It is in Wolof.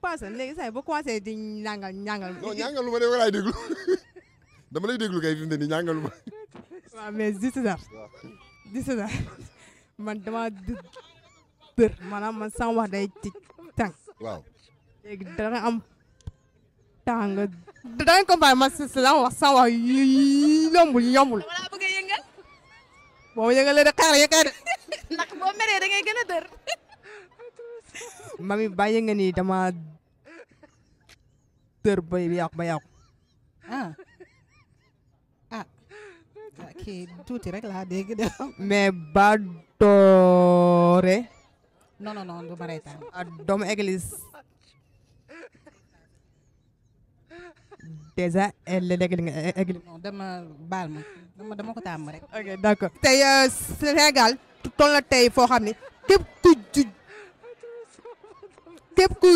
paasa léegi saa yi ba commencé di ñàngal. non ñàngalu ma de walaay déglu dama lay déglu kay fi mu ne nii ñàngalu ma. waaw mais 17 heures. 17 heures man dama dër maanaam man sama wax day ci tànk. waaw léegi dana am temps nga danañ comprendre man sama wax yombul. dama laa bëgg a yëngal. boo yëngalee rek xaar yëkkaay de. ndax boo meree da ngay gën a dër. mami bàyyi nga ni dama dër ba yàqu. ah kii tuuti rek laa dégg de. mais ba doore. non du ma reetaan. doomu église. déjà léegi nga église. non dama baal ma dama ko tàmm rek. ok d'accord. tey Sénégal toll na tey foo xam ne képp ku